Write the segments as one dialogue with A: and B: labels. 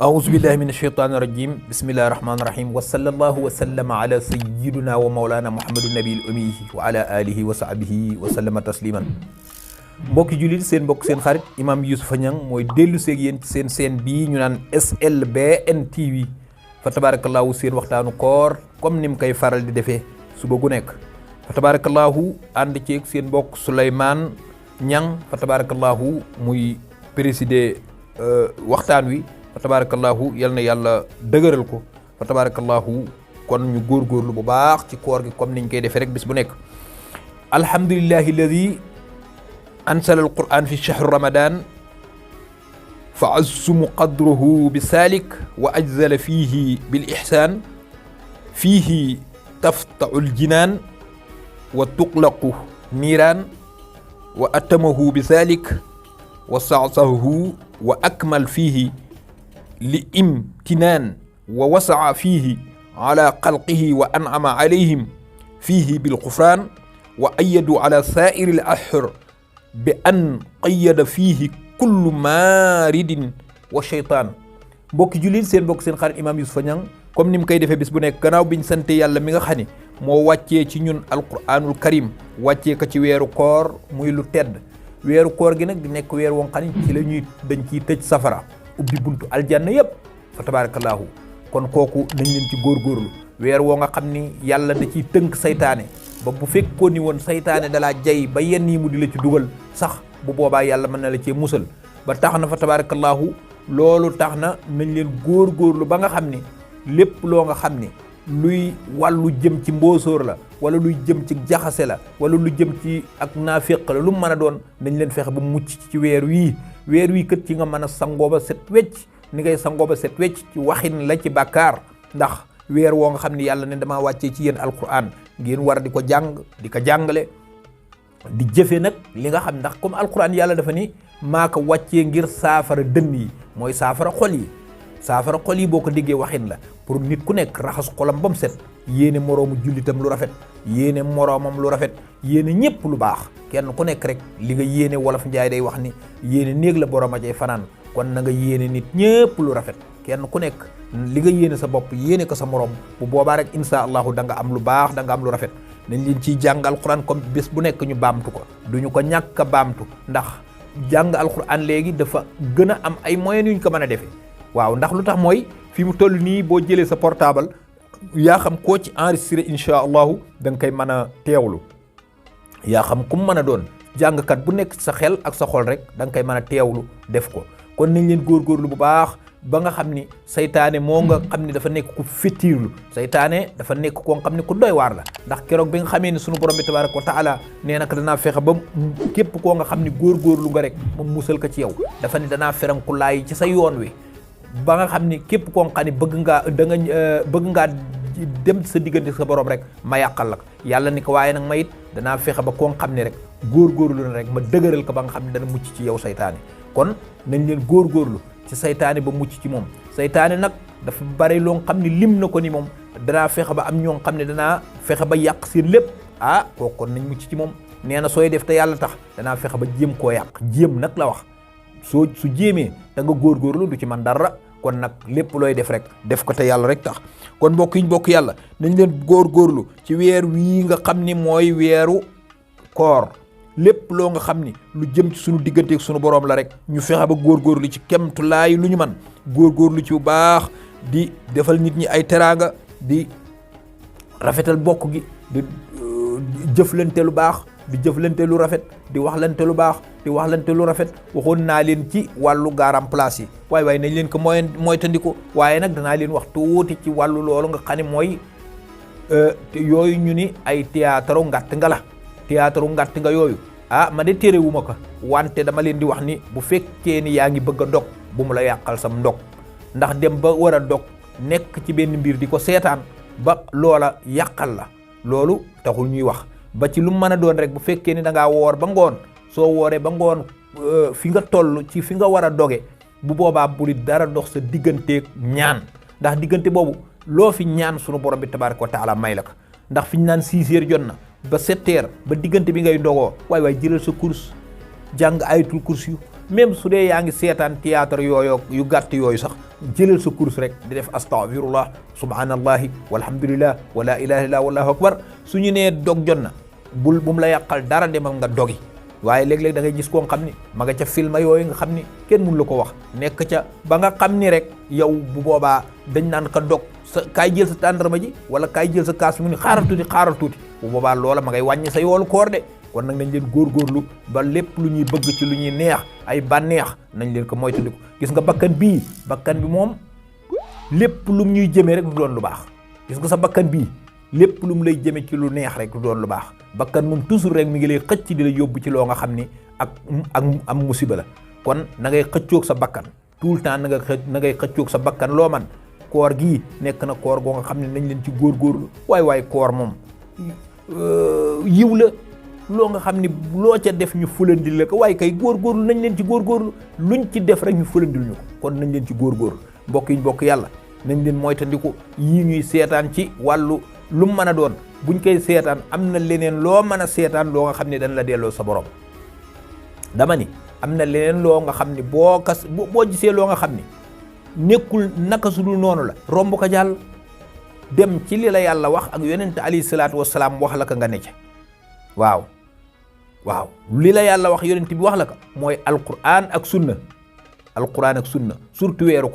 A: أعوذ بالله من الشيطان الرجيم بسم الله الرحمن الرحيم وصلى الله وسلم على سيدنا ومولانا محمد النبي الأمي وعلى آله وصحبه وسلم تسليما mbokki jullit seen mbokk seen xarit imam Youssoupha Niang mooy dellu seeg yéen ci seen bii ñu naan SLBN TV fa tabarakallahu seen waxtaanu koor comme ni mu koy faral di defee suba gu nekk fa tabarakallahu ànd ceeg seen mbokk Souleymane Niang fa tabarakallahu muy présider waxtaan wi fa tabarakallahu yal na yàlla dëgëral ko fa tabarakallahu kon ñu góorgóorlu bu baax ci koor gi comme niñ koy defee rek bis bu nekk alhamdulillahi alladi ansala alquran fi shahr ramadan fa azzumu qadruhu bisalik wa ajzala fihi bil ihsan fihi taftau aljinan wa tuqlaqu niran wa atamahu bisalik wa sa'sahu wa akmal fihi لامتنان ووسع فيه على خلقه وأنعم عليهم فيه بالغفران وأيد على سائر الأشهر بأن قيد فيه كل مارد وشيطان mbokki jullit seen mbokk seen xarit imam Youssoupha Niang comme ni mu koy defee bis bu nekk gannaaw biñ sante yàlla mi nga xam ne moo wàccee ci ñun alquranul karim wàccee ko ci weeru koor muy lu tedd weeru koor gi nag di nekk weer woon xam ne ci la ñuy dañ ciy tëj safara ubbi buntu aljanna yëpp fa tabarakallahu kon kooku nañ leen ci góorgóorlu weer woo nga xam ni yàlla da ciy tënk saytaane ba bu fekkoon ni woon saytaane dalaa jay ba yenn yi mu di la ci dugal sax bu boobaa yàlla mën na la cee musal ba tax na fa tabarakallahu loolu tax na nañ leen góorgóorlu ba nga xam ni lépp loo nga xam ni luy wàllu jëm ci mboosóor la wala luy jëm ci jaxase la wala lu jëm ci ak naafiq la lu mu mën a doon nañ leen fexe ba mucc ci weer wii kët ci nga mën a sangoo ba set wecc ni ngay sangoo ba set wecc ci waxin la ci bàkkaar ndax weer woo nga xam ne yàlla ne damaa wàccee ci yéen alquran ngeen war di ko jàng di ko jàngale di jëfe nag li nga xam ndax comme alquran yàlla dafa ni maa ko wàccee ngir saafara dënn yi mooy saafara xol yi boo ko déggee waxin la pour nit ku nekk raxas xolam ba mu set yéene moroomu jullitam lu rafet yéene moroomam lu rafet yéene ñëpp lu baax kenn ku nekk rek li nga yéene wolof njaay day wax ni yéene néeg la borom a cay fanaan kon na nga yéene nit ñëpp lu rafet kenn ku nekk li nga yéene sa bopp yéene ko sa morom bu boobaa rek insha allahu da nga am lu baax da nga am lu rafet nañ leen ciy jàng alquran comme bés bu nekk ñu baamtu ko duñu ko ñàkk a baamtu ndax jàng alquran léegi dafa gën a am ay moyens yu ñu ko mën a defee waaw ndax lu tax mooy fi mu toll nii boo jëlee sa portable yaa xam koo ci enregistré insha allahu da nga koy mën a teewlu yaa xam ku mu mën a doon jàngkat bu nekk sa xel ak sa xol rek da nga koy mën a teewlu def ko kon nañ leen góorgóorlu bu baax ba nga xam ni saytaane moo nga xam ni dafa nekk ku féttiirlu saytaane dafa nekk koo nga xam ni ku doy waar la ndax keroog bi nga xamee ni sunu borom bi tabaraka wa taala nee na ko danaa fexe ba képp koo nga xam ni góorgóorlu nga rek moom musal ko ci yow dafa ni danaa feranku laay ci sa yoon wi ba nga xam ni képp koo nga xam ni bëgg ngaa dem sa diggante sa borom rek ma yàqal la ko yàlla ni ko waaye nag ma it danaa fexe ba koo nga xam ni rek góorgóorlu na rek ma dëgëral ko ba nga xam ni dana mucc ci yow saytaane kon nañ leen góorgóorlu ci saytaane ba mucc ci moom saytaane nag dafa bari loo nga xam ni lim na ko ni moom danaa fexe ba am ñoo nga xam ne danaa fexe ba yàq seen lépp kooku kon nañ mucc ci moom nee na sooy def te yàlla tax danaa fexe ba jéem koo yàq jéem nag la wax su jéemee da nga góorgóorlu du ci man dara kon nag lépp looy def rek def ko te yàlla rek tax kon mbokk yi bokk yàlla nañ leen góorgóorlu ci weer wii nga xam ni mooy weeru koor lépp loo nga xam ni lu jëm ci sunu diggante ak sunu borom la rek ñu fexe ba góorgóorlu ci kemtulaay lu ñu man góorgóorlu ci bu baax di defal nit ñi ay teraanga di rafetal bokk gi di jëflante lu baax di jëflante lu rafet di waxlante lu baax di waxlante lu rafet waxoon naa leen ci wàllu garam place yi waaye nañ leen ko mooy tandiku waaye nag danaa leen wax tuuti ci wàllu loolu nga xam ne mooy yooyu ñu ni ay théâtre ngàtt nga la théâtre ngàtt nga yooyu ma de téerewuma ko wante dama leen di wax ni bu fekkee ni yaa ngi bëgg a dog bu mu la yàqal sam ndog ndax dem ba war a dog nekk ci benn mbir di ko seetaan ba loola yàqal la loolu taxul ñuy wax ba ci lu mën a doon rek bu fekkee ni da ngaa woor ba ngoon soo wooree ba ngoon fi nga toll ci fi nga war a doge bu boobaa buri dara dox sa digganteeg ñaan ndax diggante boobu loo fi ñaan sunu borom bi tabaraka wa taala may la ko ndax fi ñu naan 6 heures jot na ba 7 heures ba diggante bi ngay ndogoo waaye jëlal sa course jàng ayatul kursi yu même su dee yaa ngi seetaan théâtre yooyu yu gàtt yooyu sax jëlal sa course rek di def astaghfirullah subhanallahi walhamdulillah wala ilaha illallah wallahu akbar suñu nee dog jot na bu mu la yàqal dara demal nga dogi waaye léeg-léeg da ngay gis koo xam ni ma nga ca film yooyu nga xam ni kenn mënu la ko wax nekk ca ba nga xam ni rek yow bu boobaa dañ naan ka dog sa kaay jël sa tàndarma ji wala kaay jël sa kaas mu ni xaaral tuuti bu boobaa loola ma ngay wàññi sa yoolu koor de kon nag nañ leen góorgóorlu ba lépp lu ñuy bëgg ci lu ñuy neex ay bànneex nañ leen ko moytandiku gis nga bakkan bi moom lépp lu ñuy jëmee rek du doon lu baax gis nga sa bakkan bii lépp lu mu lay jëme ci lu neex rek du doon lu baax bakkan moom toujours rek mi ngi lay xëcc di la yóbbu ci loo nga xam ni ak am musiba la kon na ngay xëccoog sa bakkan tout le temps na ngay xëccoog sa bakkan loo man koor gii nekk na koor goo nga xam ne nañ leen ci góorgóorlu waay koor moom yiw la loo nga xam ni loo ca def ñu fulandil la ko waaye kay góorgóorlu nañ leen ci góorgóorlu luñ ci def rek ñu fulandil ñu ko kon nañ leen ci góorgóorlu mbokk yi mbokk yàlla nañ leen moytandiku yii ñuy seetaan ci wàllu lu mu mën a doon buñ koy seetaan am na leneen loo mën a seetaan loo nga xam ne dañ la delloo sa borom dama ni am na leneen loo nga xam ni boo gisee loo nga xam ni nekkul naka su dul noonu la romb ko jàll dem ci li la yàlla wax ak yonent alayhi salaatu wasalaam wax la ko nga ne ca waaw li la yàlla wax yonent bi wax la ko mooy alquran ak sunna surtout weeru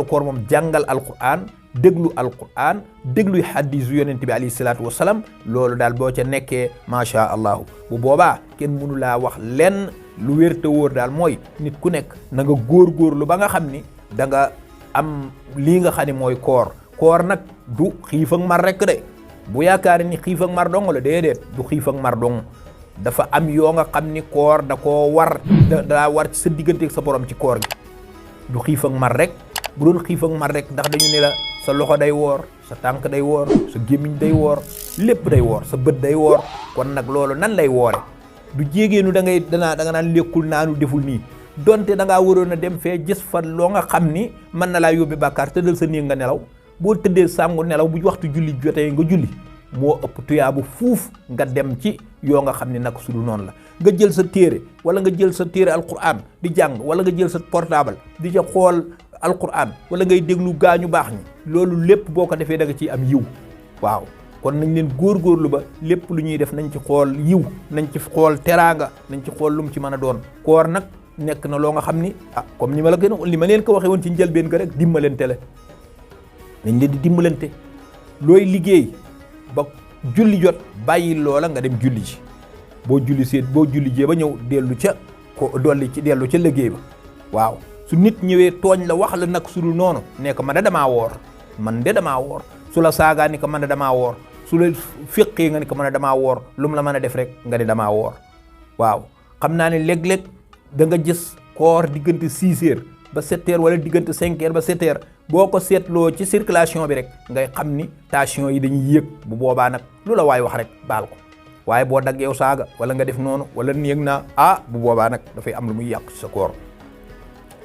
A: koor moom jàngal alquran déglu alquran dégluy xaddisu yonent bi alayhi salaatu wasalaam loolu daal boo ca nekkee macha allah bu boobaa kenn mënu laa wax lenn lu wér te wóor daal mooy nit ku nekk na nga góorgóorlu ba nga xam ni da nga am lii nga xam ne mooy koor nag du xiif ak mar rek de bu yaakaar ni xiif ak mar dong la déedéet du xiif ak mar dong dafa am yoo nga xam ni koor da koo war daa war ci sa diggante ak sa borom ci koor gi du xiif ak mar rek bu doon xiif ak mar rek ndax dañu ne la sa loxo day woor sa tànk day woor sa gémmiñ day woor lépp day woor sa bët day woor kon nag loolu nan lay woore du jéegeenu da nga naan lekkul naanu deful nii donte da ngaa waroon a dem fee gis fa loo nga xam ni mën na laa yóbbi bàkkaar tëddal sa néeg nga nelaw boo tëddee sàngu nelaw bu waxtu julli jotee nga julli moo ëpp tuyaabu fuuf nga dem ci yoo nga xam ne nag su dul noonu la nga jël sa téere wala nga jël sa téere alquran di jàng wala nga jël sa portable di ca xool alquran wala ngay déglu gaañu baax ñi loolu lépp boo ko defee da nga ciy am yiw waaw kon nañ leen góorgóorlu ba lépp lu ñuy def nañ ci xool yiw nañ ci xool teraanga nañ ci xool lu mu ci mën a doon koor nag nekk na loo nga xam ni comme ni ma leen ko waxee woon ci njëlbeen ga rek dimbalante la nañ leen di dimbalante looy liggéey ba julli jot bàyyi loola nga dem julli ji boo julli jee ba ñëw dellu ca liggéey ba waaw su nit ñëwee tooñ la wax la nag su dul noonu ne ko man de damaa woor su la saagaa ni ko man de damaa woor su la fiqee nga ni ko man de damaa woor lu mu la mën a def rek nga ne damaa woor waaw xam naa ne léeg-léeg da nga gis koor diggante 6 heures ba 7 heures wala diggante 5 heures ba 7 heures boo ko seetloo ci circulation bi rek ngay xam ni tension yi dañuy yéeg bu boobaa nag lu la waay wax rek baal ko waaye boo dagg yow saaga wala nga def noonu wala néeg naa bu boobaa nag dafay am lu muy yàq ci sa koor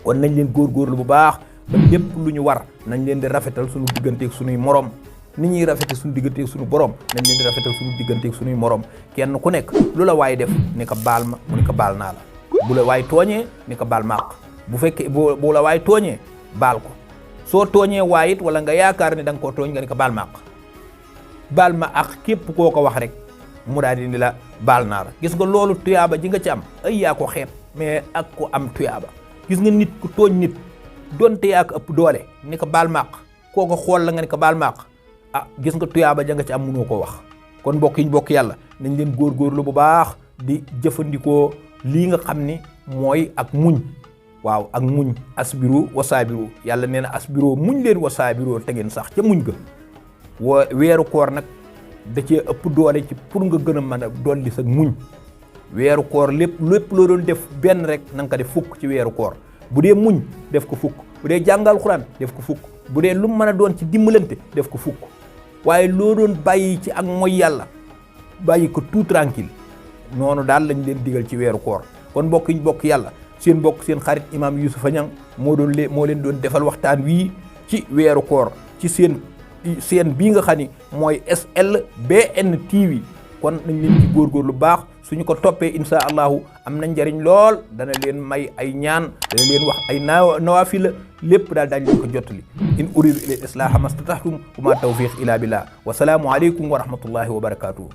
A: kon nañ leen góorgóorlu bu baax ba lépp lu ñu war nañ leen di rafetal suñu digganteeg suñuy morom ni ñuy rafetal suñu digganteeg suñu borom nañ leen di rafetal suñu digganteeg suñuy morom kenn ku nekk lu la waay def ni ko baal ma mu ni ko baal naa la bu la waay tooñee ni ko baal maaq bu fekkee bu la waay tooñee baal ko soo tooñee waay it wala nga yaakaar ne da nga koo tooñ nga ni ko baal ma ak képp koo ko wax rek mu daal di ni la baal naa la gis nga loolu tuyaaba ji nga ci am ay yaa ko xeeb mais ak ko am tuyaaba gis nga nit ku tooñ nit donte yaa ko ëpp doole ni ko baal maaq koo ko xool la nga ni ko baal maaq gis nga tuyaaba ja nga ci am mënoo ko wax kon mbokk yi bokk yàlla nañ leen góorgóorlu bu baax di jëfandikoo lii nga xam ni mooy ak muñ waaw ak muñ asbiru wasaabiru yàlla nee na asbiru muñ leen wasaabiru te ngeen sax ca muñ ga weeru koor nag da cee ëpp doole ci pour nga gën a mën a dolli sa muñ weeru koor lépp loo doon def benn rek na nga ko def fukk ci weeru koor bu dee muñ def ko fukk bu dee jàngal xuraan def ko fukk bu dee lu mën a doon ci dimbalante def ko fukk waaye loo doon bàyyi ci ak mooy yàlla bàyyi ko tout tranquille noonu daal lañ leen digal ci weeru koor kon mbokk yi bokk yàlla seen mbokk seen xarit imam Youssoufa Niang moo leen doon defal waxtaan wii ci weeru koor ci seen bii nga xam ni mooy SLBN TV kon nañ leen ci góorgóorlu baax suñu ko toppee insha allahu am na njariñ lool dana leen may ay ñaan dana leen wax ay nawaafila lépp daal daañu leen ko jottali in uridu ila islaha mastatahtum wa ma tawfiq ila billah wa salaamu aleykum wa rahmatullahi wa barakatuhu